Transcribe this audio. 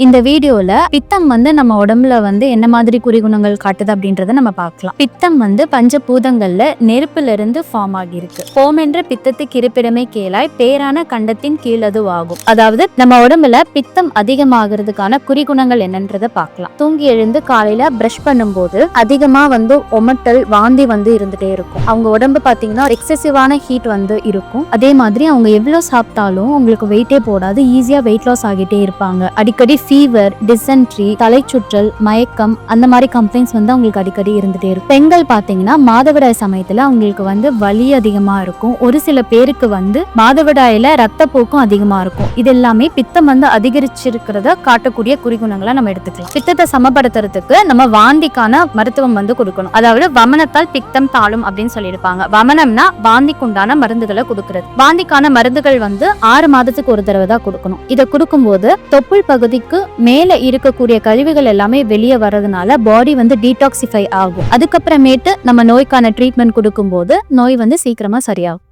இந்த வீடியோல பித்தம் நம்ம உடம்புல என்ன மாதிரி குறிகுணங்கள் காட்டுது அப்படின்றத நம்ம பார்க்கலாம். பித்தம் பஞ்சபூதங்கள்ல நெருப்புல இருந்து ஃபார்ம் ஆகியிருக்கு. ஹோம் என்ற பித்தத்துக்கு இருப்பிடமே கேளாய் பேரான கண்டத்தின் கீழது ஆகும். அதாவது நம்ம உடம்புல பித்தம் அதிகமாகிறதுக்கான குறிகுணங்கள் என்னன்றத பார்க்கலாம். தூங்கி எழுந்து காலையில பிரஷ் பண்ணும்போது அதிகமா ஒமட்டல் வாந்தி இருந்துட்டே இருக்கும். அவங்க உடம்பு பாத்தீங்கன்னா எக்ஸசிவான ஹீட் இருக்கும். அதே மாதிரி அவங்க எவ்வளவு சாப்பிட்டாலும் அவங்களுக்கு வெயிட்டே போடாது, ஈஸியா வெயிட் லாஸ் ஆகிட்டே இருப்பாங்க. அடிக்கடி ஃபீவர், டிசென்ட்ரி, தலைச்சுற்றல், மயக்கம் அந்த மாதிரி கம்ப்ளைண்ட்ஸ் அவங்களுக்கு அடிக்கடி இருந்துட்டே இருக்கும். பெண்கள் பாத்தீங்கன்னா மாதவிடாய் சமயத்துல அவங்களுக்கு வலி அதிகமா இருக்கும். ஒரு சில பேருக்கு மாதவிடாயில ரத்தப்போக்கும் அதிகமா இருக்கும். இது எல்லாமே பித்தம் அதிகரிச்சிருக்கிறத காட்டக்கூடிய குறிகுணங்களை நம்ம எடுத்துக்கலாம். பித்தத்தை சமப்படுத்துறதுக்கு நம்ம வாந்திக்கான மருத்துவம் கொடுக்கணும். அதாவது வமனத்தால் பித்தம் தாழும் அப்படின்னு சொல்லியிருப்பாங்க. வமனம்னா வாந்திக்கு உண்டான மருந்துகளை கொடுக்கிறது. வாந்திக்கான மருந்துகள் 6 மாதத்துக்கு ஒரு தடவை தான் கொடுக்கணும். இதை கொடுக்கும்போது தொப்புள் பகுதிக்கு மேல இருக்கக்கூடிய கழிவுகள் எல்லாமே வெளியே வர்றதுனால பாடி டீடாக்சிஃபை ஆகும். அதுக்கப்புறமேட்டு நம்ம நோய்க்கான ட்ரீட்மெண்ட் கொடுக்கும் போது நோய் சீக்கிரமா சரியாகும்.